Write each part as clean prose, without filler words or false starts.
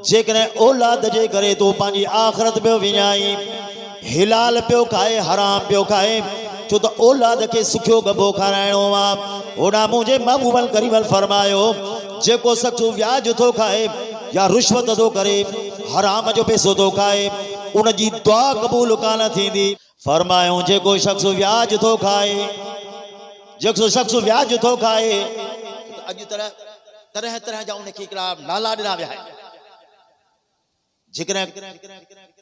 जेकॾहिं औलाद जे करे तो पंहिंजी आख़िरत पियो विञाई, हिलाल पियो खाए, हराम पियो खाए, छो त औलाद खे सुखियो गबो खाराइणो आहे। होॾां मुंहिंजे महबूबल करीमल फरमायो जेको शख़्स व्याज थो खाए या रिश्वत थो करे, हराम जो पैसो थो खाए, उन जी दुआ क़बूल कान थींदी। फरमायो जेको शख़्स व्याज थो खाए, जेको शख़्स व्याज थो खाए, अॼु तरह तरह जा उनखे हिकिड़ा नाला ॾिना विया आहिनि। जेकॾहिं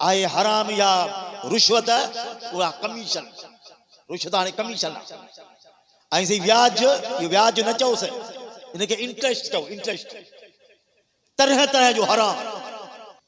आहे हराम या रिश्वत, उहा कमीशन, रिश्वत हाणे कमीशन आहे। ऐं सही व्याज, इहो व्याज न चओसि, इनखे इंट्रेस्ट चओ, इंट्रेस्ट, तरह तरह जो हराम।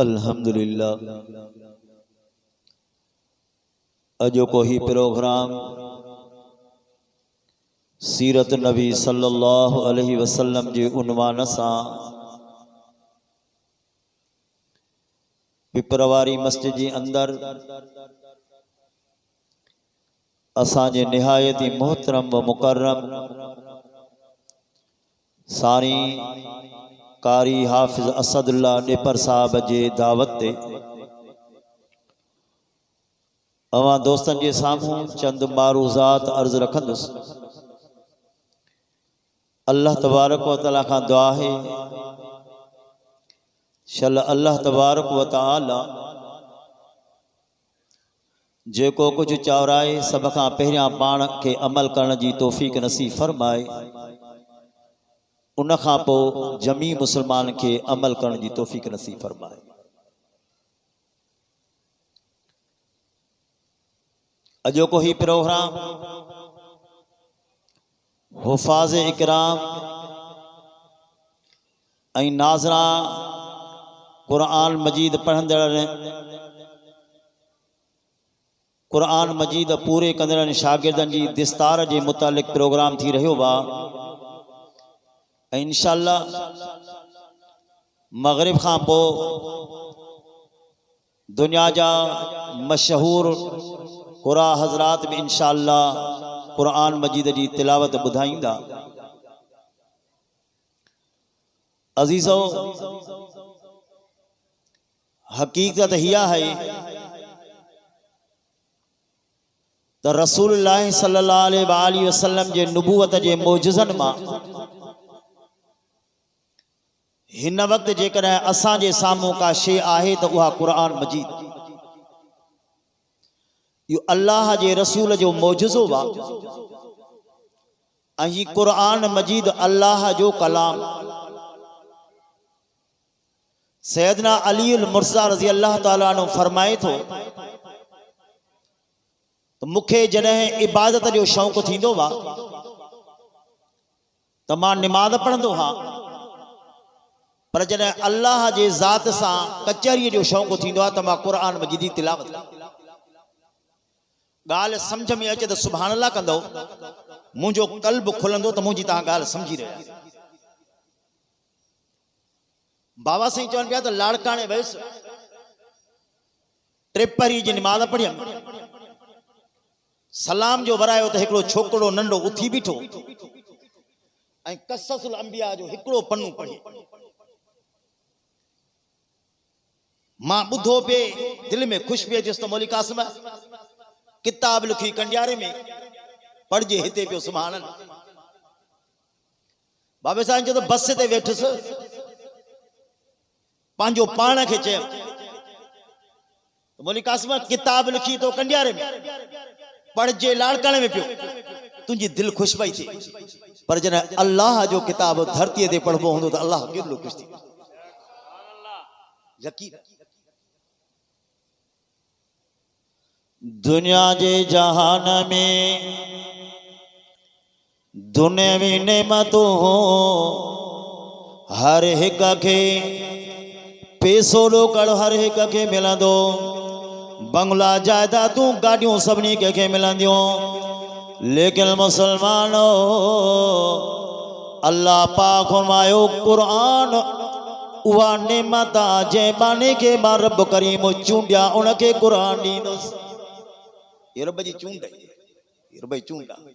अल्हम्दुलिल्लाह अजो को ही प्रोग्राम सीरत नबी सल्लल्लाहु अलैहि वसल्लम जे उन्वान सां पिपरवारी मस्जिद जे अंदर असांजे निहायती मोहतरम व मुकर्रम सारी कारी हाफिज असदुल्ला नेपर साहब जे दावत ते अवां दोस्तन के सामूं चंद मारूज़ात अर्ज रखंदुस। अल्लाह तबारक व तआला खां दुआ है शल अल्लाह तबारक व तआला जेको कुछ चावराए सब खां पहिरियां पाण के अमल करण जी तौफीक नसीब फरमाए, उन खां पोइ जमी मुसलमान के अमल करण जी तौफीक नसीब फरमाए। अॼोको ही प्रोग्राम हुफाज़ इकराम ऐं नाज़रा कुरान मजीद पढ़ंदड़ कुरान मजीद पूरे कंदड़ शागिर्दनि जी दिस्तार जे मुतालिक प्रोग्राम थी रहियो बा। इंशाअल्लाह मगरिब खां पोइ दुनिया जा मशहूर कुरा हज़रात भी इंशाअल्लाह कुरान मजीद जी तिलावत बुधाईंदा। अजीज़ो, हकीकत हिया है तो रसूलुल्लाह सल्लल्लाहु अलैहि वसल्लम जे नबूवत जे मोजज़न मां हिन वक्त जेकॾहिं असां जे साम्हूं का शे आहे तो उहा कुरान मजीद। यो अल्लाह जे रसूल जो मोजज़ो बा। अही कुरान मजीद अल्लाह जो कलाम। सैयदना अली अल मुर्ज़ा रज़ी अल्लाह ताला अन्हु फरमाए थो तो मुखे जॾहिं इबादत जो शौक़ थींदो बा तो मां निमाज़ पढ़ंदो हाँ, पर जॾहिं अल्लाह जे ज़ात सां कचहरीअ जो शौक़ थींदो आहे तो मां कुरान मजीद जी तिलावत ॻाल्हि सम्झ में अचे तो सुभान अल्लाह कंदो, मुंहिंजो क़ल्ब खुलंदो तो मुंहिंजी तव्हां ॻाल्हि सम्झी रहिया। बाबा साईं चवनि पिया तो लाड़काणे वयुसि, टिपरी जी निमाज़ पढ़ियमि, सलाम जो वरायो तो हिकिड़ो छोकिरो नंढो उथी बीठो ऐं क़ससुल अंबिया जो हिकिड़ो पन्नो पढ़ी। मां ॿुधो पे दिल में खुश पे अचेसि तो मौली कासिम किताब लिखी कंडियारे में पढ़जे हिते पियो सुभान अल्लाह। बाबे साईं जो तो बस ते वेठुसि, पांजो पाण के चयो मौली कासिम किताब लिखी तो कंडियारे में पढ़जे लाड़काणे में पियो, तुझी दिल खुश पई थी, पर जॾहिं अल्लाह जो किताब धरती ते पढ़बो होंदो तो अल्लाह केतिरो खुश थी। यकीन दुनिया जे जहान में दुनियावी नेमतूं हर हिक के पैसो ॾोकड़ हर हिक के मिलंदो, बंगला जायदादूं गाड़ियों सभिनी के मिलंदियूं, लेकिन मुसलमानो अल्लाह पाक फरमायो कुरान उहा नेमत जंहिं बाने के मां रब करीम चूंडिया उनखे कुरान ॾींदुसि। ये रब जी चूंड है, ये रब जी चूंड आहे।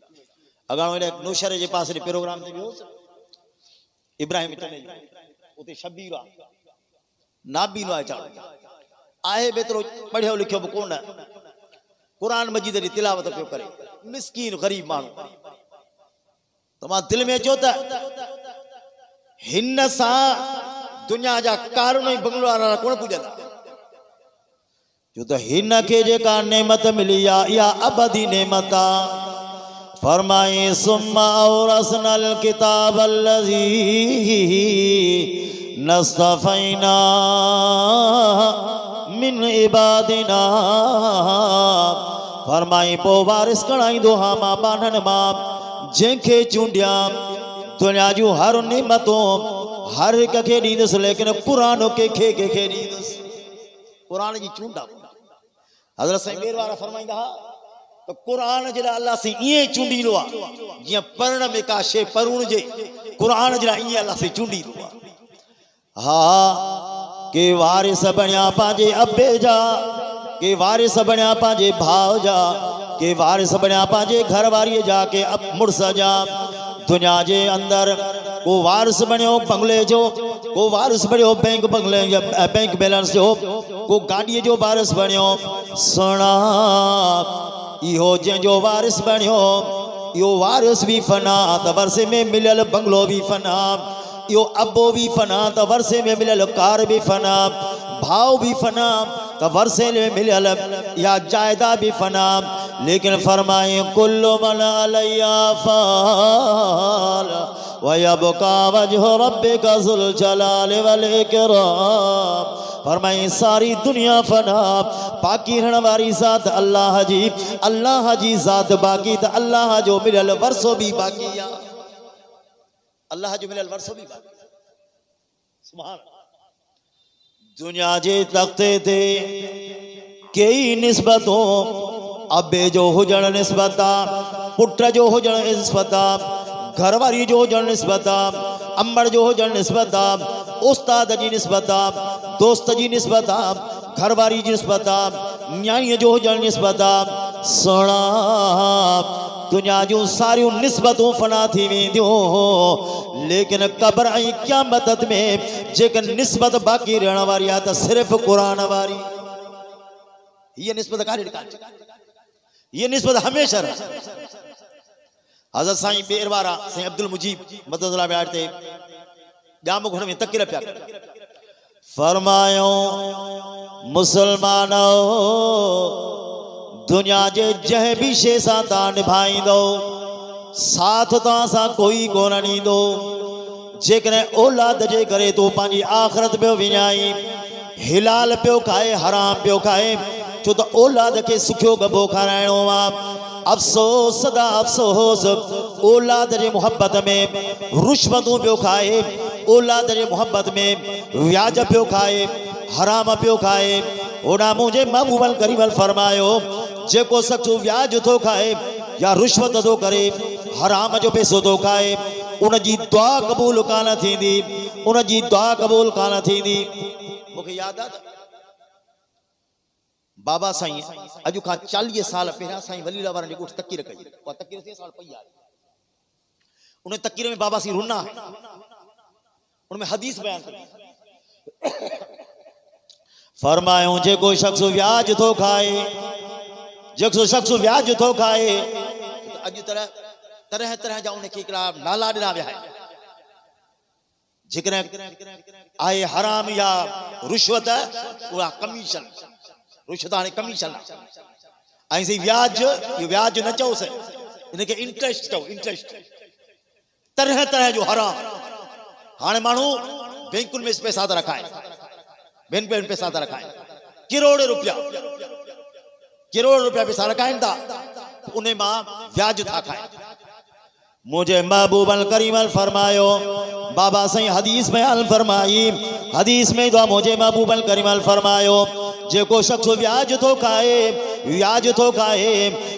अगाणो हेॾे नौशहरे जे पासे प्रोग्राम ते वियो इब्राहिम टने उते शबीर आहे, नाबीनो आहे चाड़ो आहे बेतरो पढ़ियो लिखियो बि कोन, कुरान मजीद जी तिलावत पियो करे, मिस्कीन गरीब माण्हू। तो मां दिल में अचो त हिन सां दुनिया जा कारून ऐं बंगलो वारा कोन पुॼंदा, जो तो हिन के जेका नेमत मिली आहे इहा अबदी नेमत आहे। फरमाए सुम्मा औरसनल किताब अल्लज़ी नस्तफ़ैना मिन इबादिना। फरमाई पो वारिस कणाईंदो हा मां बानन मां जंहिंखे चूंडिया दुनिया जूं हर नेमतूं हर हिक खे ॾींदुसि, लेकिन कुरान कंहिंखे कंहिंखे ॾींदुसि। कुरान जी चूंड आहे। हज़रत साईं ॿेर वारा फरमाईंदा हा तो कुरान जे लाइ अल्लाह साईं ईअं चूंडींदो आहे जीअं पढ़ण में का शइ पढ़ण जे, कुरान जे लाइ ईअं अल्लाह साईं चूंडींदो आहे। हा के वारिस बणिया पंहिंजे अबे जा, के वारिस बणिया पांजे भाव जा, के वारिस बणिया पांजे घर वारी जा के अब मुड़स जा। दुनिया जे अंदर को वारिस बणियो बंगले जो, को वारिस बणियो बैंक बंगले बैंक बैलेंस जो, को गाड़ी जो वारिस बणियो। सुना इहो जंहिंजो वारिस बणियो यो वारिस भी फना त वर्षे में मिलल बंगलो भी फना, यो अबो भी फना त वर्षे में मिलल कार भी फना, भाव भी फना त वर्षे में मिलल या जायदा भी फना। लेकिन फरमाए कुल्लु मन अलैया फाल व यबका वजहु रब्बिका ज़ुल जलाल वल इकराम। फरमाए सारी दुनिया फना, बाकी रहण वारी ज़ात अल्लाह जी ज़ात बाकी त अल्लाह जो मिलल वर्षो भी बाकी या, अल्लाह जो मिलल वर्षो भी बाकी। सुभान दुनिया जे तख्ते ते कई निस्बतों, अबे जो हुजण निस्बता, पुट जो हुजण निस्बता, घरवारी जो हुजण निस्बता, अम्मड़ जो हुजण निस्बता, उस्ताद जी निस्बता, दोस्त जी निस्बता, घरवारी जी निस्बता, न्याणी जो हुजण निस्बता। सुना दुनिया जूं सारियूं निस्बतूं फना थी वेंदियूं, लेकिन क़ब्र ऐं क़यामत में जेके निस्बत बाक़ी रहण वारी आहे त सिर्फ़ क़ुरान वारी। ये निस्बत काॾे कान्हे, ये निस्बत हमेशा रहे। हज़रत साईं ॿेर वारा साईं अब्दुल मुजीब मददुल्लाह ब्याज ते ॼाम घुण में तकीर पिया फरमायो मुसलमानो दुनिया जे जंहिं भी शइ सां तव्हां निभाईंदो साथ तव्हां सां कोई कोन ॾींदो। जेकॾहिं औलाद जे करे तूं पंहिंजी आख़िरत पियो विञाई, हिलाल पियो खाए हराम पियो खाए, छो त औलाद के सुखियो गबो खाराइणो आहे। अफ़सोस सदा अफ़सोस औलाद जे मोहब्बत में रुश्वतूं पियो खाए, औलाद जे मोहब्बत में व्याज पियो खाए, हराम पियो खाए। ओॾा मुंहिंजे महबूबल करीमल फरमायो जेको शख़्स व्याज थो खाए या रुश्वत थो करे, हराम जो पैसो थो खाए, उन जी दुआ क़बूल कान थींदी, उन जी दुआ क़बूल कान थींदी। मूंखे यादि आहे बाबा साईं अॼु खां 40 साल पहिरियां साईं वलीला वारनि जी ॻोठ तकीर कई, उहा तकीर 3 साल पई आहे। उन तकीर में बाबा साईं रुना उनमें हदीस बयान कई, फरमायूं जेको शख़्स व्याज थो खाए, जेको शख़्स व्याज थो खाए, अॼु तरह तरह जा उनखे हिकिड़ा नाला ॾिना विया आहिनि। जेकॾहिं आहे हराम या रुश्वत, उहा कमीशन, रुश्वत हाणे कमीशन ऐं सी व्याज, इहो व्याज न चओसि, इनखे इंट्रेस्ट चओ, इंट्रेस्ट। तरह तरह जो हराम। हाणे माण्हू बैंकुनि में पैसा था रखाइनि, बैंक में पैसा था रखाइनि, करोड़ रुपया पैसा रखाइनि था, उन मां व्याज था खाइनि। मुझे महबूबल करीमल फरमायो बाबा साईं हदीस बयान फरमाई, हदीस में तो मुझे महबूबल करीमल फरमायो जेको शख़्स व्याज थो खाए, व्याज थो खाए,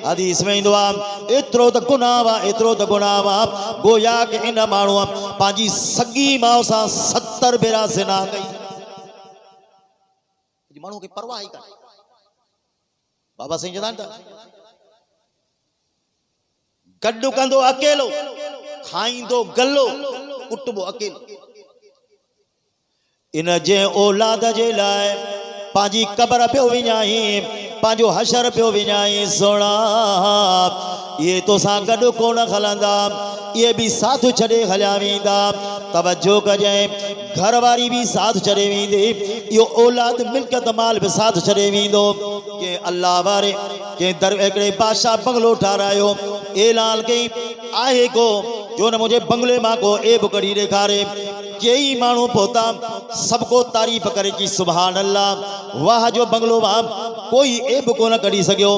हदीस में ईंदो आहे एतिरो त गुनाह आहे, एतिरो त गुनाह आहे गोया कि इन माण्हूअ पंहिंजी सगी माउ सां 70 भेरा ज़िना कई। माण्हू खे परवाह ई कान्हे। बाबा साईं चवंदा आहिनि गॾु कंदो अकेलो, खाईंदो गलो, कुटबो अकेलो। इन जे औलाद जे लाइ पंहिंजी क़ब्र पियो विञाई, पंहिंजो हशर पियो विञाई। सोना ये तो सां गॾु कोन हलंदा, ये भी साथ छॾे हलिया वेंदा। तवज्जो कजांइ, घरवारी भी साथ छॾे वेंदी, इहो औलाद मिल्कियत माल भी साथ छॾे वेंदो। के अल्लाह वारे के दर हिकिड़े बादशाह बंगलो ठारायो, ऐलान कई आहे को जो न मुझे बंगले मां को ऐब कढी ॾेखारे। कई माण्हू पहुता, सबको तारीफ़ करे कि सुभान अल्लाह, वाह जो बंगलो मां कोई ऐब को न कढी सघियो।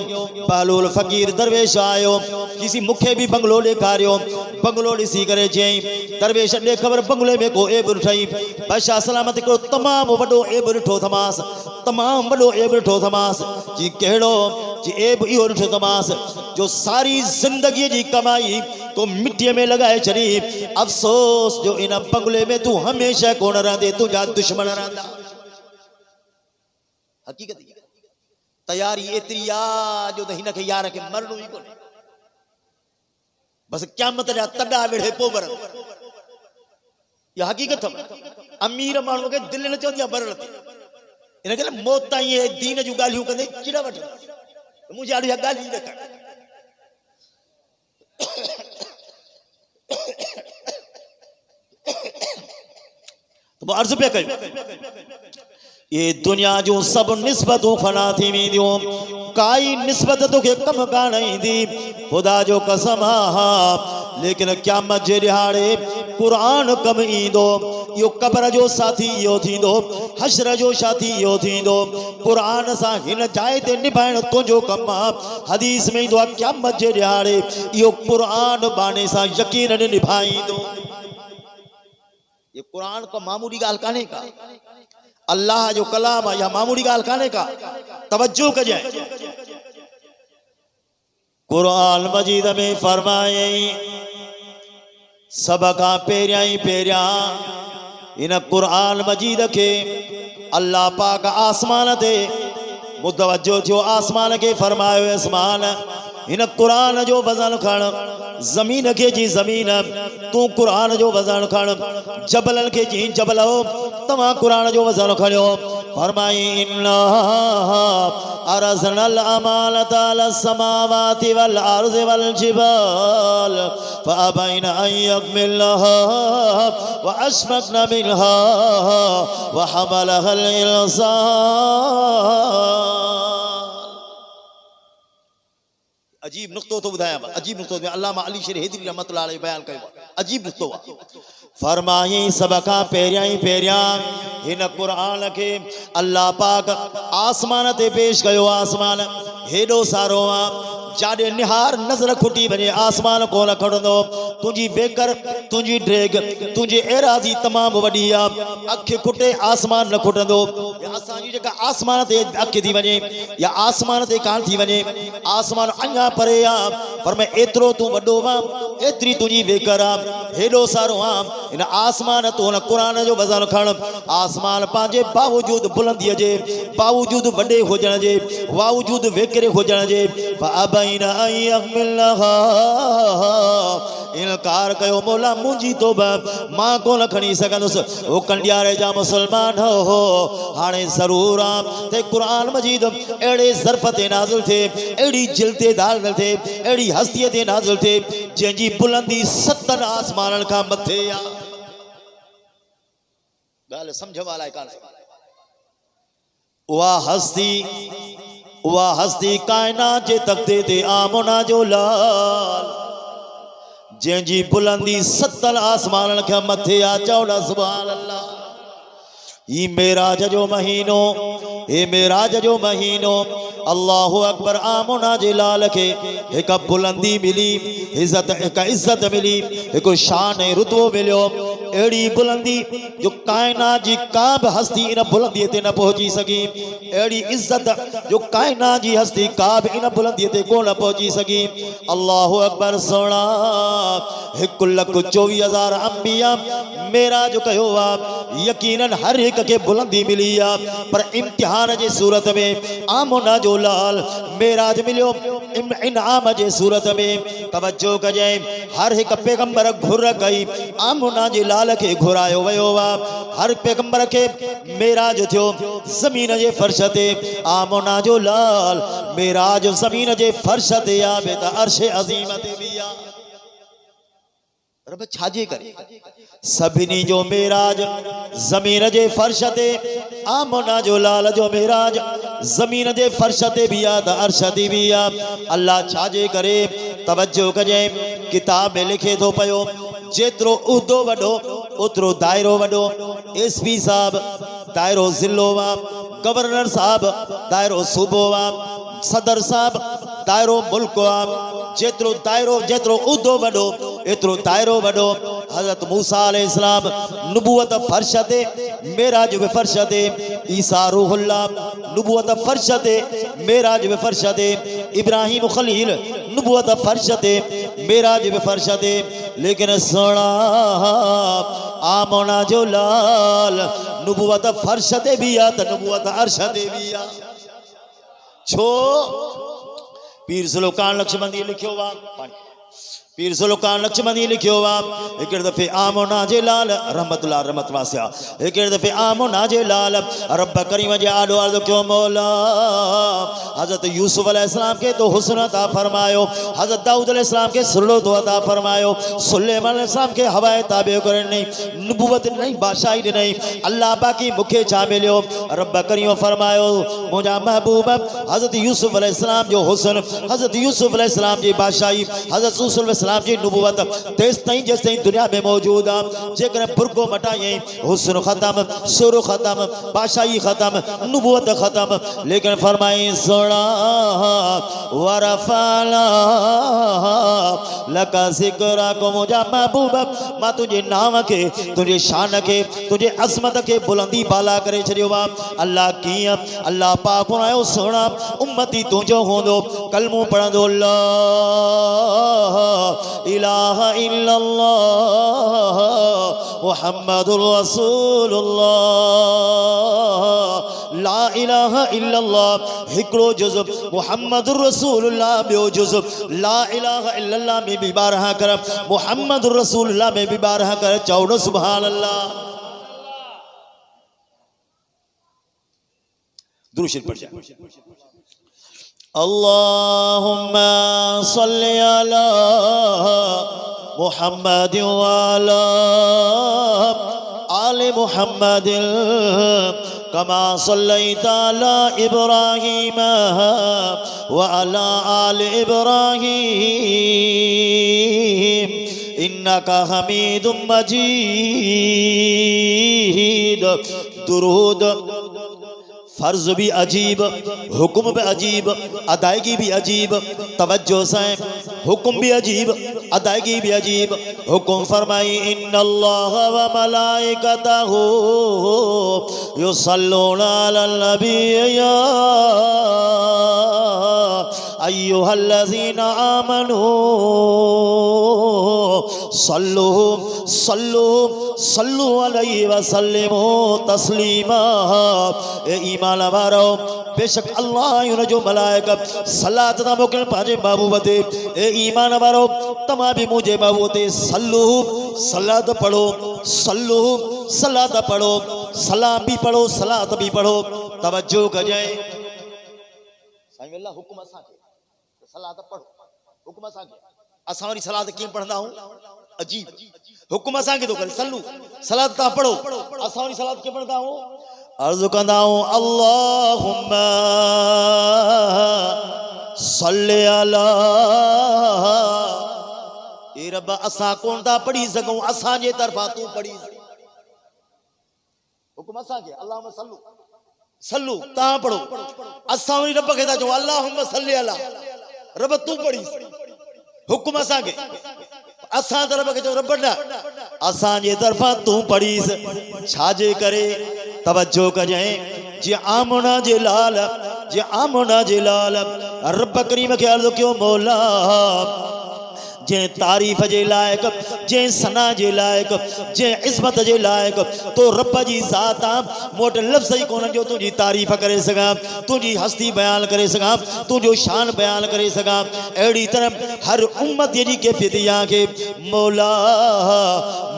बहलूल फ़कीर दरवेश आयो, किसी मुखे भी बंगलो ॾेखारियो। बंगलो ॾिसी करे चई दरवेश ॾे ख़बर बंगले में को ऐब ॾिठई। बादशाह सलामत हिकिड़ो तमामु वॾो ऐब ॾिठो थमांसि, तमामु वॾो ऐब ॾिठो थमांसि। जी कहिड़ो? जी ऐब इहो ॾिठो थमांसि जो सारी ज़िंदगीअ जी कमाई तो मिट्टीअ में लगाए छॾी। अफ़सोस जो इन बंगले में तू हमेशह कोन रहंदे, तुंहिंजा दुश्मन रहंदा। हक़ीक़त तैयारी एतिरी आ जो त हिन खे यार खे मरणो ई कोन्हे बस क़यामत जा तॾा वेड़े पोइ मरण इहा हक़ीक़त अमीर माण्हू खे दिलि न चवंदी आहे मरण ते इन करे मौत ताईं दीन जूं ॻाल्हियूं कंदे चिड़ वठंदा मुंहिंजी आड़ी ॻाल्हि ई न कर तो अर्ज़ पे कयो ये दुनिया जो सब निस्बतूं फना थी वेंदियूं काई निस्बत तोखे कम कान ईंदी खुदा जो कसम लेकिन क़यामत जे ॾिहाड़े क़ुरान कम ईंदो यो कब्र जो साथी इहो थींदो हश्र जो साथी इहो थींदो क़ुरान सां हिन जाइ ते निभाइण तुंहिंजो कमु आहे हदीस में ईंदो आहे क़यामत जे ॾिहाड़े इहो क़ुरान बाने सां यकीनन निभाईंदो ये कुरान को मामूली गाल काने का अल्लाह जो कलाम है या मामूली गाल काने का तवज्जो कजे कुरान मजीद में फरमाए सबका पेरिया इन कुरान मजीद के अल्लाह पाक आसमान ते मुतवज्जो थियो आसमान के फरमायो आसमान इन कुरान जो वजन खण जमीन के जी जमीन तू कुरान जो वजन खण जबलन के जी जबल हो तमा कुरान जो वजन खणो फरमाई इन्ना अरज़नल अमानता अलस समावाति वल अर्ज़ि वल जिबाल फअबैन अन यहमिलहा व अशफक़न मिनहा व हमलहल इंसान अजीब नुक्तो तो बुधाया अजीब नुक्तो में अल्लामा अली शेर हैदरी रहमतुल्लाह अलैहि बयान कयो अजीब नुक्तो फरमाई सबका पेरिया हिन कुरान के अल्लाह पाक आसमान ते पेश कयो आसमान हेडो सारो जाडे निहार नजर खुटी वने आसमान कोन खड़ंदो तुझी वेकर तुझी ड्रेग तुझे एराजी तमाम वडी आ अख खुटे आसमान न खुटंदो असांजी जेका आसमान ते अख थी वने या आसमान ते कान थी वने आसमान अञा परे आ पर मैं एतरो तू वडो वा एतरी तुझी वेकर आ हेडो सारो आ इन आसमान तो न कुरान जो वजन खण आसमान पांजे बावजूद बुलंदी जे बावजूद वडे होजण जे बावजूद वेकरे होजण जे इनकार कयो मौला मुंहिंजी तौबा मां कोन खणी सघंदुसि ओ कंडियारे जा मुसलमान हो हाणे ज़रूर आहे ते क़ुरान मजीद अहिड़े ज़र्फ़ ते नाज़िल थिए अहिड़ी जिल ते नाज़िल थिए अहिड़ी हस्तीअ ते नाज़िल थिए जंहिंजी बुलंदी 7 आसमाननि खां मथे आहे ॻाल्हि सम्झ वारा कान उहा हस्ती कायनात जे तख्ते ते आमना जो लाल जंहिंजी बुलंदी 7 आसमाननि खां मथे आ चवण सुभान अल्लाह ई मेराज जो महीनो ए मेराज जो महीनो अल्लाहु अकबर आमना जे लाल के एक बुलंदी मिली इज्जत मिली एक शान रुतबो मिलियो एड़ी बुलंदी जो कायनात जी का भी हस्ती इन बुलंदी ते न पहुंची सकी एड़ी इज्जत जो कायनात जी हस्ती का भी इन बुलंदी ते कोन पहुंची सकी अल्लाहु अकबर सोना 1,24,000 अंबिया मेराज कयो यकीनन हर एक के बुलंदी मिली आ पर इम्तिहान जे सूरत में आमना जो लाल मेराज मिलियो इनाम जे सूरत में तवज्जो कजे हर एक पैगंबर घुर कई आमना जे लाल के घुरायो वयो वा हर पैगंबर के मेराज थियो जमीन जे फर्श ते आमना जो लाल मेराज जमीन जे फर्श ते आ बे त अर्श अजीम ते भी आ रब छाजे करे सभिनी जो मेराज जमीन जे फर्श ते आमना जो लाल जो मेराज जमीन जे फर्श ते भी आ त अर्श ते भी आ अल्लाह छाजे करे तवज्जो कजे किताब में लिखे तो पयो जेतरो उहदो वडो उतरो दायरो वडो एसपी साहब दायरो जिलो वा गवर्नर साहब दायरो सूबो वा सदर साहब दायरो मुल्क वा जेतरो दायरो जेतरो उहदो वडो एतरो दायरो वडो हजरत मूसा अलैहिस्सलाम नबूवत फर्श ते मेराज वे फर्श ते ईसा रूहुल्लाह नबूवत फर्श ते मेराज वे फर्श ते इब्राहिम खलील नबूवत फर्श ते मेराज वे फर्श ते लेकिन सोना आमना जो लाल नबूवत फर्श ते भी आ त नबूवत अर्श ते भी आ छो पीर सुल्तान नक्शबंदी लिखियो वा पीर सुल्तान नक्शबंदी लिखियो वा एक दफ़े आमोना जे लाल रहमतुल्लाह रहमत वासिया एक दफ़े आमोना जे लाल रब करीम जे आडो अर्ज़ क्यों मौला हज़रत यूसुफ अलैहिस्सलाम के तो हुस्न अता फरमायो हज़रत दाऊद अलैहिस्सलाम के सुरलो तो अता फरमायो सुलेमान अलैहिस्सलाम के हवाए ताबे करन नहीं नबूवत नहीं बादशाही नहीं अल्लाह बाकी मुखे छा मिलियो रब करीम फरमायो मुझा महबूब हज़रत यूसुफ अलैहिस्सलाम जो हुस्न हज़रत यूसुफ अलैहिस्सलाम जी बादशाही हज़रत यूसुफ अलैहिस्सलाम जी नबूवत तेस ताईं जेस ताईं दुनिया में मौजूद आ जेकर बुरको मटाई हुस्न खत्म सुर खत्म बादशाही खत्म नबूवत खत्म लेकिन फरमाई सुना वरफाला लका जिक्रा को मुझा महबूब मां तुझे नाम के तुझे शान के तुझे अजमत के बुलंदी बाला करे छड़ियो वा अल्लाह किया अल्लाह पाक आयो सोना उम्मती तुझो होंदो कलमो पढ़ंदो ला इलाहा इल्लल्लाह मुहम्मदुर रसूलुल्लाह ला इलाहा इल्लल्लाह हिकड़ो जुज़ मुहम्मदुर रसूलुल्लाह बियो जुज़ ला इलाहा इल्लल्लाह में भी बारहा कर मुहम्मदुर रसूलुल्लाह में भी बारहा कर चौड़ सुभान अल्लाह दुरूद शरीफ पढ़ जाए अल्लाहुम्मा सल्लि अला मुहम्मद व अला आले मुहम्मद कमा सल्लैता अला इब्राहीम व अला आले इब्राहीम इन्नका हमीदुम मजीद दुरूद फर्ज भी अजीब हुक्म भी अजीब अदायगी भी अजीब तवज्जो से हुक्म भी अजीब अदायगी भी अजीब हुक्म फरमाई इन्नल्लाह व मलाइकतहू युसल्लूना अलल नबी या अय्युहल्लज़ीना आमनू सल्लू सल्लू सल्लू अलैहि व सल्लिमू तस्लीमा ए ईमान वारो बेशक अल्लाह उन जो मलाइका सलात ता मोकल पाजे महबूब ते ए ईमान वारो तमा भी मुझे महबूब ते सल्लू सलात पढ़ो सल्लू सलात पढ़ो सलाम भी पढ़ो सलात भी पढ़ो तवज्जो कजे साईं अल्लाह हुक्म असा के सलात पढ़ो हुक्म असा के असा वाली सलात के पढ़दा हूं अजीब हुक्म असा के तो कर सल्लू सलात ता पढ़ो असा वाली सलात के पढ़दा हूं अर्ज़ कंदा हूं अल्लाहुम्मा सल्लि अला ए रब असा कोन ता पढ़ी सकूं असा जे तरफा तू पढ़ी हुक्म असा के अल्लाहुम्मा सल्लु सल्लू ता पढ़ो असा वरी रब के ता जो अल्लाहुम्मा सल्लि अला रब तू पढ़ी हुक्म असा के असा तरफ के जो रब ना असा जे तरफा तू पढ़ी छाजे करे तवज्जो कजे जे आमना जे लाल रब करीम के अर्ज़ क्यों मौला जे तारीफ़ जे लायक जे सना जे लायक जे इज़्ज़त जे लायक तो रब जी ज़ात मोट लफ्ज़ ही कोन जो तुझी तारीफ़ करे सका तुझी हस्ती बयान करे सका तुझो शान बयान करे सका अड़ी तरह हर उम्मत जी कैफियत या के मौला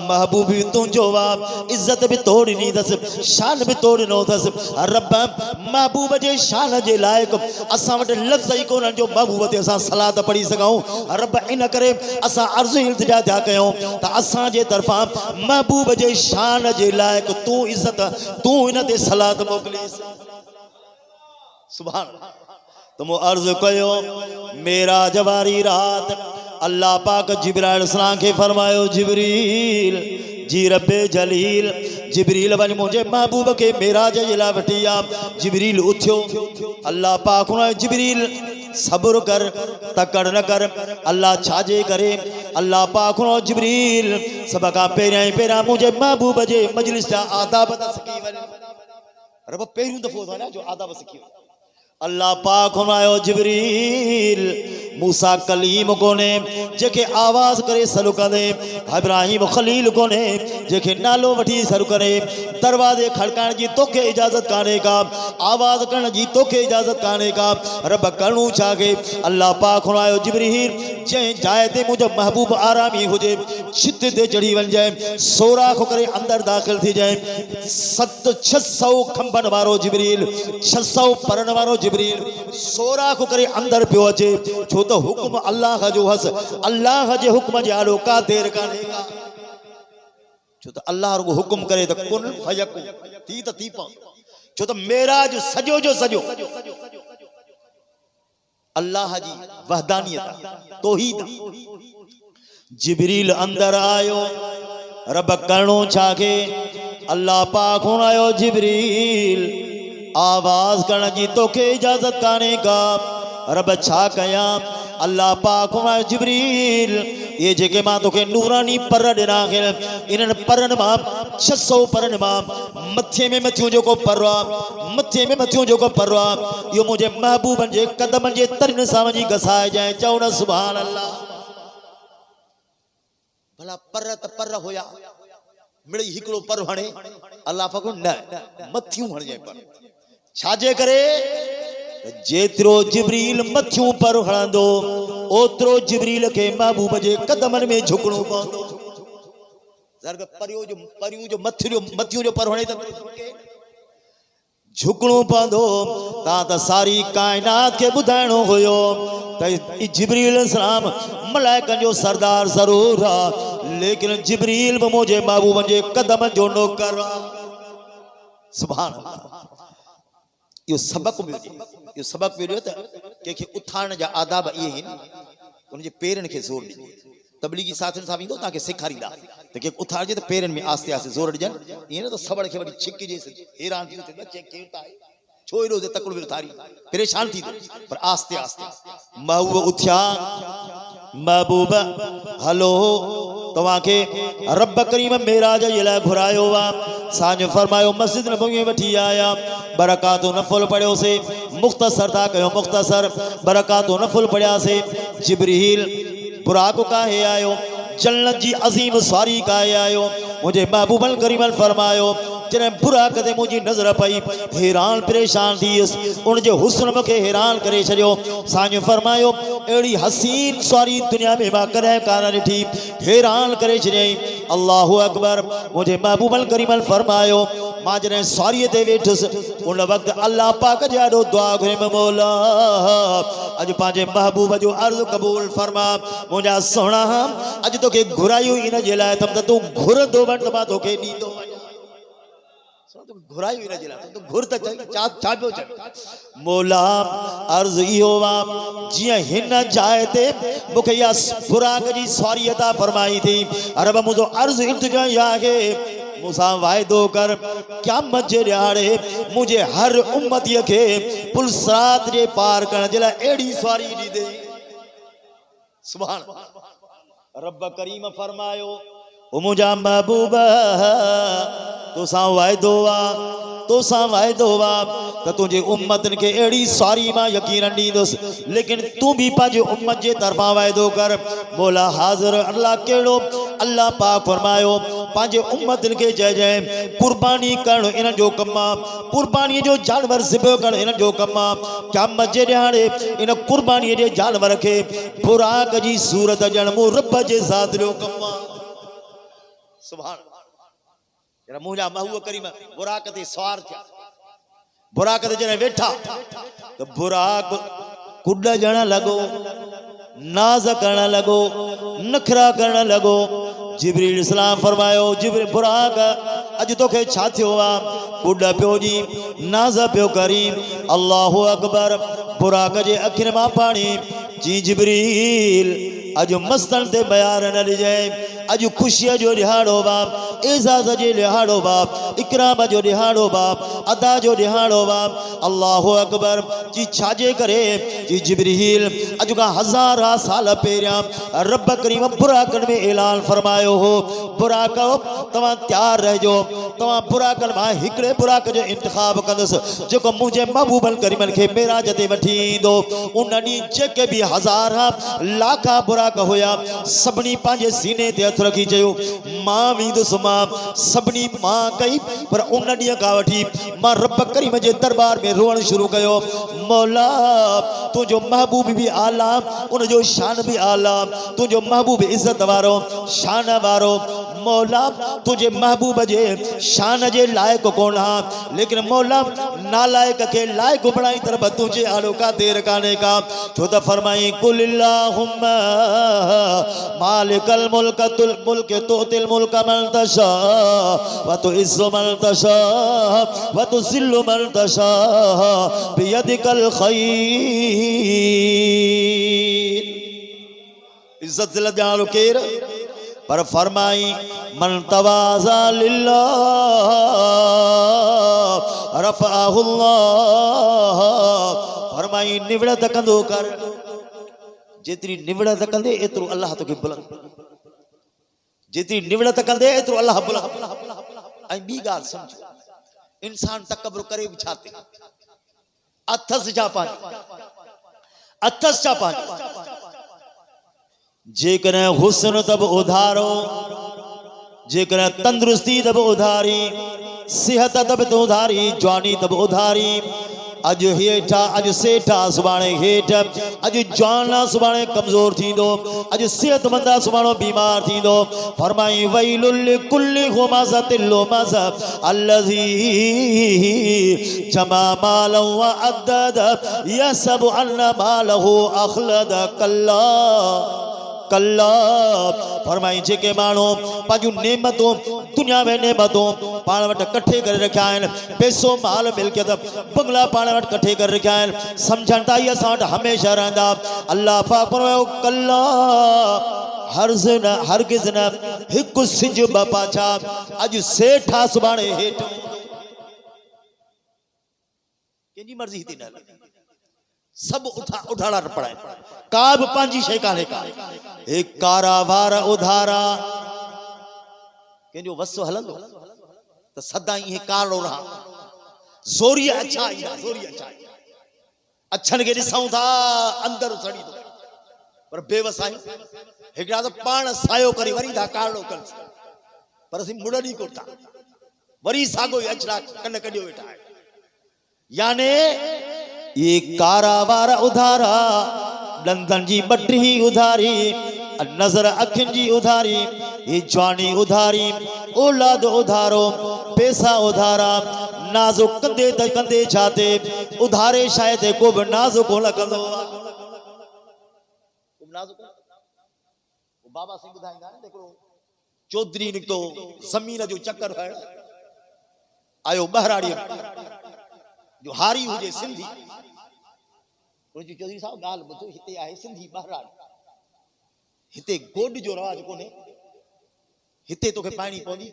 महबूब भी तुझो वा इज़्ज़त भी तोड़ी नहीं दस शान भी तोड़ी नो दस रब महबूब जे शान जे लायक असा वट लफ्ज़ ही कोन जो महबूब ते असा सलात पढ़ी सकाऊं रब इन करे असा अर्ज़ इल्तिजा था कयो त असा जे तरफा महबूब जे शान जे लायक तू इज्जत तू इन ते सलात मोकलीस सुभान तुम अर्ज़ कयो मेरा जवारी रात अल्लाह पाक जिब्राइल अलैहिस्सलाम के फरमायो जिब्रील जी रब्बे जलील जिब्रील वञ मुझे महबूब के मेराज जे ला वटिया जिब्रील उठियो अल्लाह पाक ने जिब्रील सब्र कर तकड़ न कर अल्लाह छाजे करे अल्लाह पाक ने जिब्रील सब का पेरा मुझे महबूब जे मजलिस जा आदाब सकी वन रब पहिरियों दफ़ो था ना जो आदाब सकी अल्लाह पाक आयो जिब्रील मूसा कलीम कोने जेके आवाज़ करे सलू कंदे, इब्राहिम खलील कोने जेके नालो वठी सलू करे, दरवाजे खड़काइण जी तोखे इजाज़त काने का, आवाज़ करण जी तोखे इजाज़त काने का, रब करणू छाके अल्लाह पाक हुनायो जिब्रील जंहिं जाइ ते मुंहिंजो महबूब आरामी हुजे छित ते चढ़ी वञ जाए, सोराख करे अंदर दाख़िल थी जाए, 600 खंभन वारो जिब्रील 600 परन वारो जिब्रील सोराख करे अंदर पियो अचे, छो तो हुक्म अल्लाह जो हस, अल्लाह जे हुक्म जे आलो का देर काने का, छो तो अल्लाह रुगो हुक्म करे तो कुन फयकून थी तो थी पा, छो तो मेराज सजो जो सजो अल्लाह जी वहदानियत तौहीद। जिब्रील अंदर आयो, रब करणो छाके अल्लाह पाक हुनायो जिब्रील आवाज़ करण जी तोखे इजाज़त काने का, रब छा कया अल्लाह पाक हुनायो जिब्रील ये जेके मां तोखे नूरानी पर ॾिना इन्हनि परनि मां 600 परनि मां मथे में मथियूं जेको पर आहे, मथे में मथियूं जेको पर आहे इहो मुंहिंजे महबूबनि जे कदमनि जे तरिन सां वञी घसाए जाए, चओ न सुभान अल्लाह। भला पर त पर हुया मिड़ई हिकिड़ो पर हणे, अल्लाह फको न मथियूं हणजाए पर, छाजे करे जेतिरो जिब्रील मथियूं पर हणंदो ओतिरो जिब्रील के महबूब जे कदमनि में झुकणो पवंदो। ज़र्ग परियूं जो मथियूं जो पर हणे त झुकणो पवंदो। तां त सारी कायनात के ॿुधाइणो हुयो त जिब्रील अलैहिस्सलाम मलाइकनि जो सरदार ज़रूर आहे, लेकिन जिब्रील भी मुझे महबूब जे कदम जो नौकर आहे। सुभान अल्लाह। यो सबक मिलियो त कंहिंखे उथारण जा आदाब इहे आहिनि, उनजे पेरनि खे ज़ोर ॾिजे। तबलीगी साथियुनि सां ईंदो तव्हांखे सेखारींदा त कंहिंखे उथारिजे त पेरनि में आस्ते आस्ते ज़ोर ॾिजनि, ईअं न त सवड़ खे वरी छिकिजे हैरान थी वञे छो एॾो तकड़ो बि उथारी परेशान थी पर आस्ते आस्ते महबूब उथिया। महबूब हलो तव्हांखे रब करीम मेराज जे लाइ घुरायो आहे, सांझ फरमायो मस्जिद नबवी वठी आया, बरकातो नफल पढ़ियोसीं, मुख्तसर था कयो मुख्तसर, बरकातो नफल पढ़ियासीं। जिब्रील बुराक काहे आयो, जन्नत जी अज़ीम सवारी काहे आयो, मुझे महबूबल करीमल फरमायो जने बुराक ते मुझी नजर पई हैरान परेशान थी उनजे हुस्न मूंखे हैरान करे छॾियो। सांझ फरमायो अहिड़ी हसीन सवारी दुनिया में मां कॾहिं कान ॾिठी, हैरान करे छॾियईं। अल्लाहु अकबर। मुझे महबूबल करीमल फरमायो मां जॾहिं सवारीअ ते वेठुसि उन वक़्तु अल्लाह पाक जे ॾाढो दुआ घुरियमि, मौला अॼु पंहिंजे महबूब जो अर्ज़ु क़बूल फरमा, मुंहिंजा सोना अॼु तोखे घुरायूं इन जे लाइ त तूं घुरंदो वञ त मां तोखे ॾींदो वञा। घुरायूं इन जे लाइ तूं घुर त छा पियो चए। मौला अर्ज़ इहो आहे जीअं हिन जाइ ते मूंखे इहा बुराक जी सवारी अता फरमाई थी, रब मुंहिंजो अर्ज़ इल्तिजा आहे मूंसां वाइदो कर क़यामत जे ॾियारे मुंहिंजे हर उम्मतीअ खे पुलसरात जे पार करण जे लाइ अहिड़ी सवारी ॾींदे। सुभान। रब करीम फरमायो ओ मुंहिंजा महबूब तोसां वाइदो आहे त तुंहिंजे उम्मतनि खे अहिड़ी सवारी मां यकीनन ॾींदुसि, लेकिन तूं बि पंहिंजे उम्मत जे तरफ़ां वाइदो कर। मौला हाज़िर अल्लाह कहिड़ो, अल्लाह पाक फरमायो पंहिंजे उम्मतनि खे जंहिं कुर्बानी करणु इन्हनि जो कमु आहे, कुर्बानीअ जो जानवर ज़िबो करणु इन्हनि जो कमु आहे, क़यामत जे ॾियारे इन कुर्बानीअ जे जानवर खे बुराक जी सूरत ॾियणु मूं रब जे ज़ात जो कमु आहे। सुभान। मुंहिंजा महबूब करीम बुराक ते सवार थिया, बुराक ते जॾहिं वेठा त बुराक कुॾ ॼण लॻो, नाज़ करण लॻो, नखरा करण लॻो। जिब्रील इस्लाम फरमायो जिब्रील बुराक अॼु तोखे छा थियो आहे, कुॾ पियो जी नाज़ पियो करी। अल्लाहु अकबर। बुराक जे अखियुनि मां पाणी जी जिब्रील अॼु मस्तन ते बयार न ॾिजांइ, अज खुशी जो दिहाड़ो बाप, एजाज जे दिहाड़ो बाप, इकराम जो दिहाड़ो बाप, अदा जो दिहाड़ो बाप। अल्लाहु अकबर जी छाजे करे जी जिब्रील अज का हज़ारा साल पहिरियां रब करीम बुराकन में ऐलान फरमायो हो, बुराक तव्हां तैयार रहिजो, तव्हां बुराकन मां हिकिड़े बुराक जो इंतखाब कंदुसि जेको मुंहिंजे महबूबल करीमन खे मेराज ते वठी ईंदो। उन ॾींहुं जेके बि हज़ारा लाखा बुराक हुया सभिनी पंहिंजे सीने ते हथ रखी चयो मां वेंदुसि, मां सभिनी मां कई, पर उन ॾींहं खां वठी मां रब करीम जे दरबार में रोअण शुरू कयो। मौला तुंहिंजो महबूब भी आला, उनजो शान भी आला, तुंहिंजो महबूब इज्जत वारो शान वारो। मौला तुझे महबूब जे शान जे लायक कोन हा, लेकिन मौला नालायक के लायक बणाई तरफ तुझे आलो का देर काने का। छो त फरमाई कुलिल्लाहुम्मा मालिकल मुल्क तुल मुल्क तुतिल मुल्क मन तशा व तुइज्जु मन तशा व तुज़िल्लु मन तशा बियदिकल खैर। इज्जत दिल जानो केर, पर फरमाई मन तवाज़ा लिल्लाह रफ़अहुल्लाह। फरमाई निवड़त कंदो कर, जेतरी निवड़त कंदे एतरो अल्लाह तोखे बुलंद, जेतरी निवड़त कंदे एतरो अल्लाह बुलंद। ऐं ॿी ॻाल्हि सम्झो, इंसान तकबर करे बि छा ते, अथसि छा पंहिंजो, अथसि छा पंहिंजो। जेकॾहिं हुस्न तब उधारो, जेकॾहिं तंदुरुस्ती तब उधारी, सेहत तब उधारी, जवानी तब उधारी। अज हेठा अज सेठा सुभाणे हेठ, अज जवान सुभाणे कमज़ोर थींदो, अज सेहतमंद सुभाणे बीमार थींदो। फरमाई वैलुल लिकुल्लि हुमाज़तिल लुमज़ा अल्लज़ी जमा मालन व अद्दद यसबु अन्न मालहु अखलद कल्ला कल्ला। फरमाई जेके माण्हू पंहिंजूं नेमतूं दुनिया में नेमतूं पाण वटि कठे करे रखिया आहिनि, पैसो माल मिल्कियत बंगला पाण वटि कठे करे रखिया आहिनि, सम्झनि था इहे असां वटि हमेशह रहंदा। अल्लाह पाक फरमायो कल्ला, हर्ज़ न हरगिज़ न, हिकु सिज ॿ पाछा। अॼु सेठा सुभाणे हेठि, कंहिंजी मर्ज़ी थी न हले, सब उठाड़ा पड़े, का भी पांजी शे काने का। एक कारावार उधारा कंहिंजो वसो हलंदो त सदा ही कारो रहा, ज़ोरिया अच्छा ईंदा, ज़ोरिया अच्छा अछन के ॾिसूं था अंदर सड़ी तो, पर बेवसाई हिकड़ा तो पाण सायो करी वरी था कारो कर, पर असीं मुड़नी कोन था, वरी सागो अछड़ा कन कढियो वेठा है। याने ये कारावार उधारा, दंदन जी बटरी उधारी, नजर अखिन जी उधारी, ये जवानी उधारी, औलाद उधारो, पैसा उधारा, नाजुक कंदे त कंदे छाते उधारे शायद को भी नाजुक हो लगंदो। बाबा सिंह ॿुधाईंदा आहिनि हिकिड़ो चौधरी निकितो ज़मीन जो चक्कर हण आयो बहराड़ी जो हारी हुजे सिंधी, उनजी चौधरी साहब ॻाल्हि ॿुधो, हिते आहे सिंधी बहराड़ी, हिते गोड जो रवाज कोन्हे, हिते तोखे पाइणी पवंदी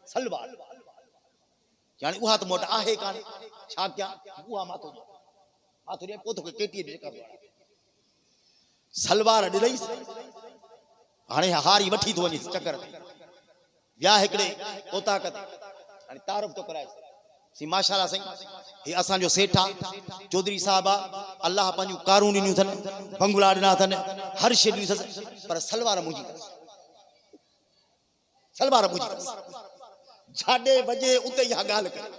सलवार, यानी उहा त मोट आहे कान, छा कयां उहा माथो ॾे पोइ तोखे केटीअ ॾे कर सलवार ॾिलई। हाणे हारी वठी थो वञे चक्कर विया हिकिड़े ओताकत हाणे तारुफ तो कराए सी माशाअल्लाह साईं, हे असांजो सेठा चौधरी साहब आहे, अल्लाह पंहिंजूं कारूं ॾिनियूं अथनि, बंगला ॾिना अथनि, हर शइ ॾिनी अथसि, पर सलवार मुंहिंजी अथसि, सलवार मुंहिंजी अथसि। जाॾे वॼे उते इहा ॻाल्हि करे,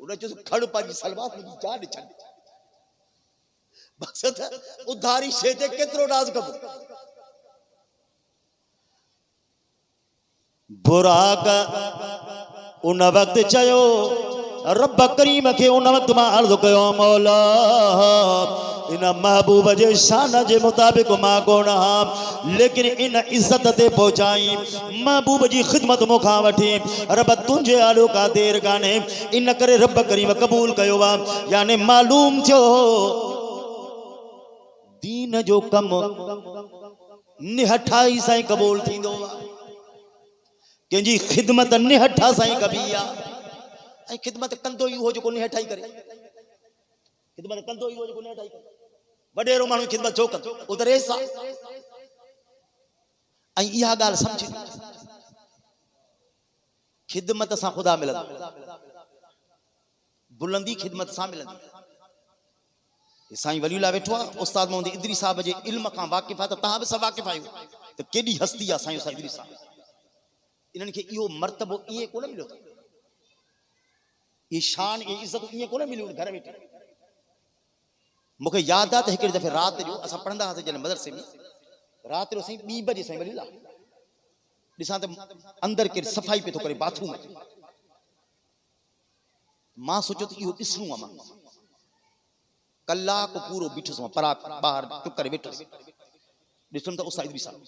उन चयोसि खड़ पंहिंजी सलवार मुंहिंजी जान छॾ, बसि त उधारी शइ ते केतिरो नाज़ कबो। बुराक उन वक्त चयो रब करीम के उन वक्त मां अर्ज़ कयो मौला इन महबूब जे शान जे मुताबिक मां कोन हा, लेकिन इन इज्जत ते पहुचाई महबूब जी खिदमत मुखां वठी रब तुंहिंजे आलो का देर काने, इन करे रब करीम कबूल कयो वा। यानी मालूम थियो दीन जो कम निहठाई सां कबूल थींदो वा। कंहिंजी ख़िदमत निहठा साईं कबी आहे। ख़िदमत कंदो ई हो जेको निहठा ई करे। ख़िदमत कंदो ई हो जेको निहठा ई करे। वॾेरो माण्हू ख़िदमत छो कंदो? उहो त रेस आहे। इहा ॻाल्हि सम्झ, ख़िदमत सां ख़ुदा मिलंदो, बुलंदी ख़िदमत सां मिलंदी। साईं वलीउल्लाह वेठो आहे, उस्ताद मोहम्मद इदरी साहब जे इल्म खां वाक़िफ़ आहे, त तव्हां बि सभु वाक़िफ़ आहियो त केॾी हस्ती आहे साईं उस्ताद इदरी साहब। इन्हनि खे इहो मर्तबो ईअं कोन मिलियो अथव, इहा शान इहा इज़त ईअं कोन मिली घर वेठे। मूंखे यादि आहे त हिकिड़े दफ़े राति जो असां पढ़ंदा हुआसीं जॾहिं मदरसे में, राति जो साईं 2 बजे साईं वलीउल्लाह ॾिसां त अंदरि केरु सफ़ाई पियो थो करे बाथरूम में। मां सोचियो त इहो ॾिसणो आहे। मां कलाक पूरो बीठुसि, मां पराग ॿाहिरि चुप करे वेठुसि, ॾिसुमि त उस्ताद इदरी साहब।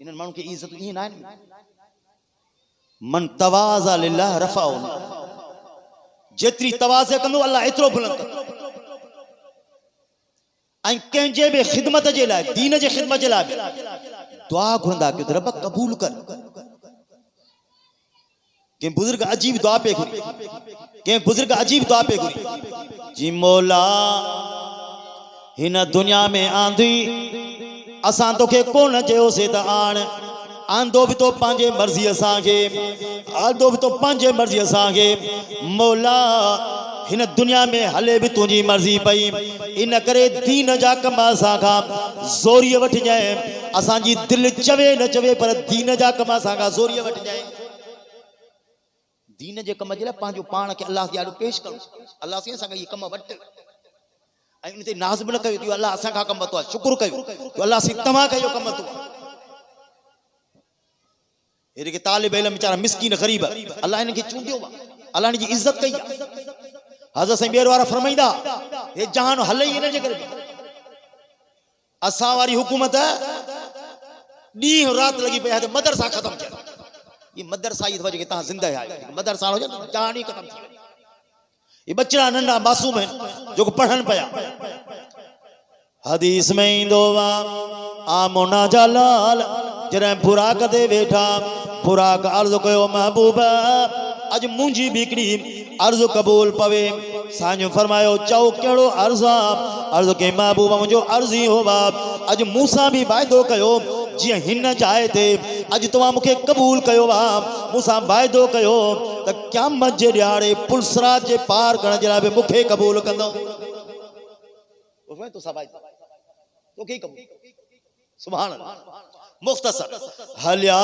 इन्हनि माण्हुनि खे इज़त ईअं न आहे। मन तवाज़ा लिल्लाह रफ़अहु, जेतिरी तवाज़े कंदो अल्लाह एतिरो बुलंद कंदो। ऐं कंहिंजे बि ख़िदमत जे लाइ, दीन जे ख़िदमत जे लाइ दुआ घुरंदा कयो त रब क़बूल कर। कंहिं बुज़ुर्ग अजीब दुआ पे घुरी, कंहिं बुज़ुर्ग अजीब दुआ पे घुरी, जी मौला हिन दुनिया में आंदी असां तोखे कोन चयोसीं त आण, आंदो बि तो पंहिंजे मर्ज़ी असांखे, आंदो बि तो पंहिंजे मर्ज़ी असांखे। मौला हिन दुनिया में हले बि तुंहिंजी मर्ज़ी पई, इन करे दीन जा कम असां खां ज़ोरीअ वठी जाए। असांजी दिलि चवे न चवे पर दीन जा कम असां खां ज़ोरीअ वठी जाए। दीन जे कम जे लाइ पंहिंजो पाण खे अल्लाह जे आॾो पेश करो। अल्लाह साईं असांखे इहे कम वठ, ऐं उन ते नाज़ बि न कयो त अल्लाह असां खां कमु वरितो आहे, शुक्र कयो त अल्लाह साईं तव्हां खां इहो कमु वरितो आहे। हेॾे के तालिब इल्म वीचारा मिसकीन ग़रीब अल्लाह हिन खे चूंडियो आहे, अल्लाह हिन जी इज़त कई आहे। हज़रत साईं ॿेर वारा फरमाईंदा हे जहान हले ई हिन जे करे। असां वारी हुकूमत ॾींहुं राति लॻी पई आहे त मदरसा ख़तमु थिया। ये मदरसा ई जेके तव्हां ज़िंदा आहियो, मदरसा हुजे जहान ई ख़तमु थी वई। ये बच्चा नंढा मासूम आहिनि जेको पढ़नि पिया। हदीस में ईंदो आमोना जा लाल जॾहिं बुराक ते वेठा, बुराक अर्ज़ु कयो महबूब अॼु मुंहिंजी बि हिकिड़ी अर्ज़ु क़बूल पवे। साईं फरमायो चओ कहिड़ो अर्ज़ु आहे? अर्ज़ु कई महबूब मुंहिंजो अर्ज़ु ई हो अॼु मूंसां बि वाइदो कयो जीअं हिन जाइ ते अॼु तव्हां मूंखे क़बूल कयो आहे, मूंसां वाइदो कयो त क़यामत जे ॾियारे पुलसरात जे पार करण जे लाइ बि मूंखे क़बूल कंदो। सुभान अल्लाह। मुख़्तसर हलिया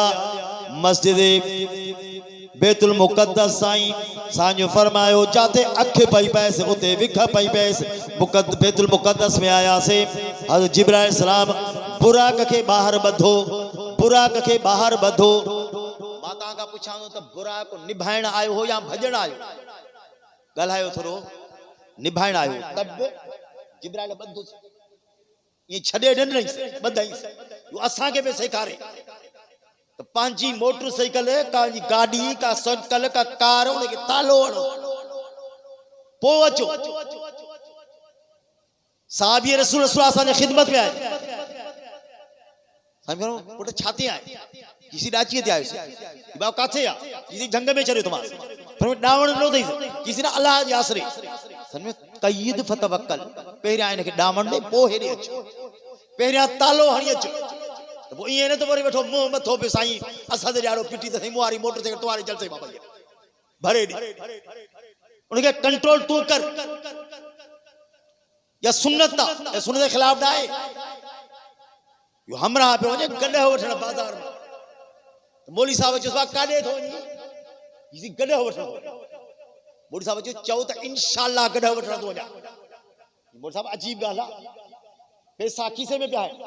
मस्जिद बैतुल मुक़द्दस साईं साईं फरमायो जाते अख पई पैसे उते विख पई पैसे बैतुल मुक़द्दस में आयासीं। हज़रत जिब्राइल सलाम बुराक खे ॿाहिरि ॿधो, बुराक खे ॿाहिरि ॿधो। मां तव्हां खां पुछां त बुराक निभाइण आयो हो या भॼण आयो? ॻाल्हायो थोरो। निभाइण आयो तब जिब्राइल ॿधो, ये छॾे ॾिनई ॿधई। असांखे बि सेखारे त पंहिंजी मोटरसाइकिल का गाॾी का साइकिल का कार उनखे तालो हणो पोइ अचो। साहबी रसूल असांजे ख़िदमत में आए। पुट छा ते आए? किसी डाचीअ ते आयुसि। बाबा काथे आहे? किसी जंग में चढ़ियो तमास डावण ॾिनो अथई। किसी ना अलाह जे आसरे क़य्यद फतवक्कल। पहिरियां हिनखे डावण ॾे पोइ हेॾे अचो, पहिरियां तालो हणी अचो। त पोइ ईअं न त वरी वेठो मुंहुं मथो बि साईं असां ते ॾाढो पिटी त साईं मुआरी मोटरसाइकिल तुम्हारी जलसे बाबा भरे ॾे। उनखे कंट्रोल तूं कर। या सुन्नत आहे, या सुन्नत जे ख़िलाफ़ न आहे। यो हमरा पियो वञे गॾह वठण बाज़ार में। मौली साहब चयो काॾे थो वञी? गॾह वठण। मौली साहब चयो त इंशाअल्लाह गॾह वठण थो वञा। मौली साहब अजीब ॻाल्हि आहे, पैसा खीसे में पिया आहिनि,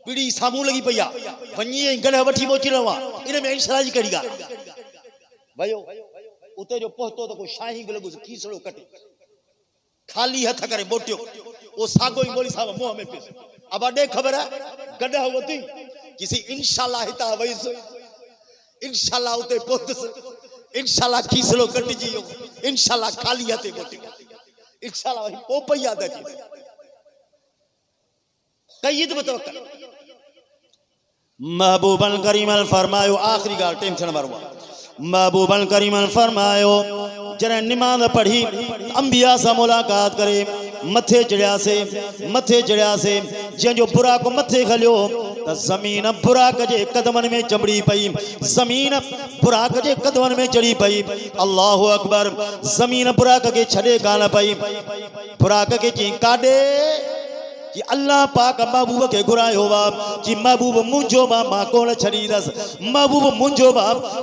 पीड़ी साम्हूं लॻी पई आहे, वञी ऐं गॾह वठी मोचिणो आहे। इन में इंशाअल्लाह जी कहिड़ी ॻाल्हि? वियो उते जो पहुतो त को शाही लॻुसि खीसड़ो कटे खाली हथ करे मोटियो। वो सागो ही मौली साहब मुंह में पियुसि। अब ॾे ख़बर गॾह वधी किसी इंशाअल्लाह हितां वयुसि, इंशाअल्लाह उते पहुतुसि, इंशाअल्लाह खीसड़ो कटिजी वियो, इंशाअल्लाह खाली हथे मोटियो, इंशाअल्लाह वरी पोइ पई यादि अचे। क़य्यद बतवक्कल। महबूबन करीमल फरमायो आखिरी गाल टेम थियण वारो आहे। महबूबन करीमल फरमायो जॾहिं निमाज़ पढ़ी अंबिया सां मुलाक़ात करे मथे चढ़ियासीं जंहिंजो बुराक मथे खलियो त ज़मीन बुराक जे कदमनि में चंबड़ी पई, ज़मीन बुराक जे कदमनि में चढ़ी पई। अल्लाहु अकबर। ज़मीन बुराक के छॾे कान पई। बुराक के चई काॾे कि अल्लाह पाक महबूब के घुरायो वा कि महबूब मुंहिंजो मां कोन छॾींदसि, महबूब मुंहिंजो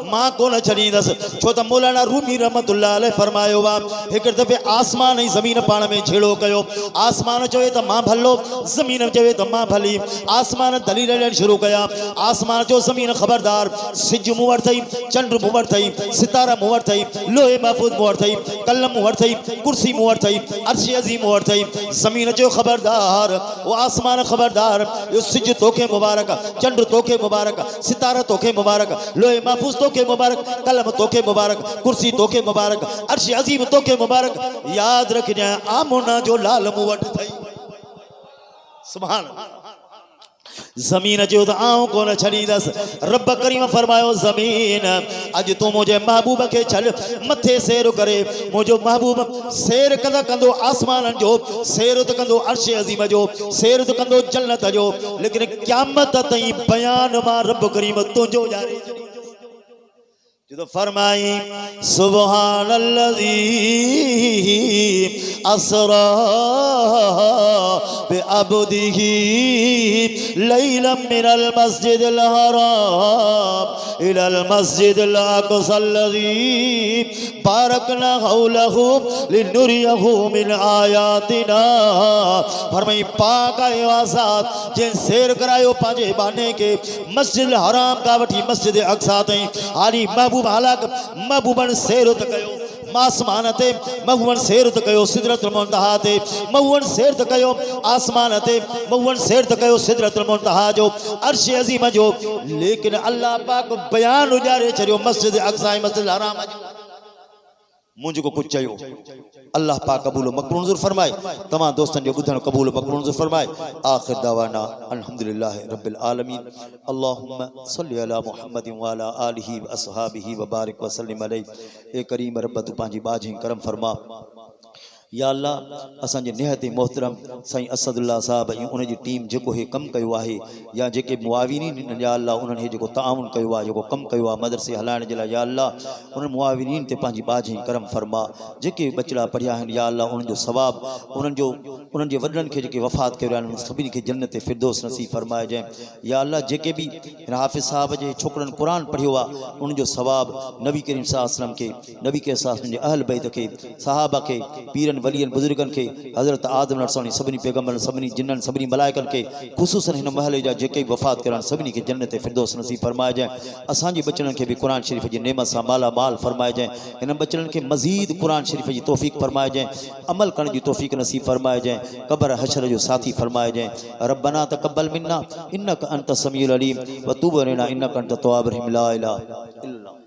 मां कोन छॾींदसि। छो त मौलाना रूमी रहमतुल्लाह अलैह फरमायो वा हिकु दफ़े आसमान ऐं ज़मीन पाण में छेड़ो कयो। आसमान चवे त मां भलो, ज़मीन चवे त मां भली। आसमान दलील ॾियणु शुरू कया। आसमान जो ज़मीन ख़बरदार, सिज मूं वटि अथई, चंड मूं वटि अथई, सितारा मूं वटि अथई, लोहे महफूज़ मूं वटि अथई, कलम मूं वटि अथई, कुर्सी मूं वटि अथई, अर्श अज़ीम मूं वटि अथई। ज़मीन जो ख़बरदार, वो आसमान खबरदार, यो सिज तोखे मुबारक, चंड तोखे मुबारक, सितारा तोखे मुबारक, लोहे महफूज तोखे मुबारक, कलम तोखे मुबारक, कुर्सी तोखे मुबारक, अर्श अज़ीम तोखे मुबारक। याद रखजांइ आमोना जो लाल मूं वटि अथई। सुभान ज़मीन जो त आऊं कोन छॾींदसि। रब करीम फरमायो ज़मीन अॼु तूं मुंहिंजे महबूब खे छॾ, मथे सैर करे। मुंहिंजो महबूब सैर कंदा कंदो आसमाननि जो, सैर त कंदो अर्श अज़ीम जो, सैर त कंदो जन्नत जो, लेकिन क़यामत ताईं बयान मां रब करीम तुंहिंजो ॼाणे जो फरमाई सुब्हानल्लज़ी असरा बिअब्दिही लैलन मिनल मस्जिदिल हराम इलल मस्जिदिल अक़सल्लज़ी बारकना हौलहु लिनुरियहु मिन आयातिना। फरमाई पाक आयो आज़ाद जिन सैर करायो पंहिंजे बाने के मस्जिद हराम का वठी मस्जिद अक़सा ताईं। हाली महबूब हालाक महबूबन सैर त कयो आसमान ते, महबूबन सैर त कयो सिदरतुल मुंतहा ते, महबूबन सैर त कयो आसमान ते, महबूबन सैर त कयो सिदरतुल मुंतहा जो, अर्श अज़ीम जो। लेकिन अल्लाह पाक बयान उजारे छॾियो मस्जिद अक़सा मस्जिद हराम जो। मुझे को कुछ चाहिए अल्लाह पाक कबूल मकबूल मंजूर फरमाए। तमाम दोस्तन जो बुधन कबूल मकबूल मंजूर फरमाए। आखिर दावाना अल्हम्दुलिल्लाह रब्बिल आलमीन। अल्लाहुम्मा सल्लि अला मुहम्मदिन व अला आलिहि व अस्हाबिहि व बारिक व सल्लिम अलैहि। ए करीम रब तू पांजी बाजी करम फरमा। या अल्लाह असांजे निहत मोहतरम साईं असदुल्ला साहब ऐं उन जी टीम जेको हे कमु कयो आहे या जेके मुआविनीन या अल्लाह उन्हनि हे जेको ताउन कयो आहे, जेको कमु कयो आहे मदरसे हलाइण जे लाइ, या अल्लाह उन्हनि मुआविनीन ते पंहिंजी बाजी करम फरमा। जेके बचड़ा पढ़िया आहिनि या अल्लाह उन्हनि जो सवाबु उन्हनि जे वॾनि खे जेके वफ़ात कयो आहिनि सभिनी खे जन्नत फिरदौस नसीब फरमाइजांइ। या अल्लाह जेके बि हिन हाफ़िज़ साहब जे छोकिरनि क़ुरान पढ़ियो आहे उन्हनि जो सवाबु नबी करीम सल्लल्लाहु अलैहि वसल्लम खे, नबी के साहब जे अहल बैत खे, सहाबा खे, पीरनि वलियन बुजुर्गन के, हज़रत आदम अलैहि सभिनी पैगंबर सभिनी जिन्नन सभिनी मलाइकन के, ख़ुसूसन हिन महल जा जेके वफ़ात करण सभिनी के जन्नत फिरदौस नसीब फरमाइजांइ। असांजे बचड़नि खे भी कुरान शरीफ़ जी नेमत सां माला माल फरमाइजांइ। हिन बचड़नि खे मज़ीद कुरान शरीफ़ जी तौफ़ीक़ फरमाइजांइ, अमल करण जी तौफ़ीक़ नसीब फरमाइजांइ, क़ब्र हशर जो साथी फरमाइजांइ। रब्बना तक़ब्बल मिन्ना इन्नका अंत समीउल अलीम व तूब अलैना इन्नका अंत तव्वाबुर रहीम। ला इलाहा इल्लल्लाह।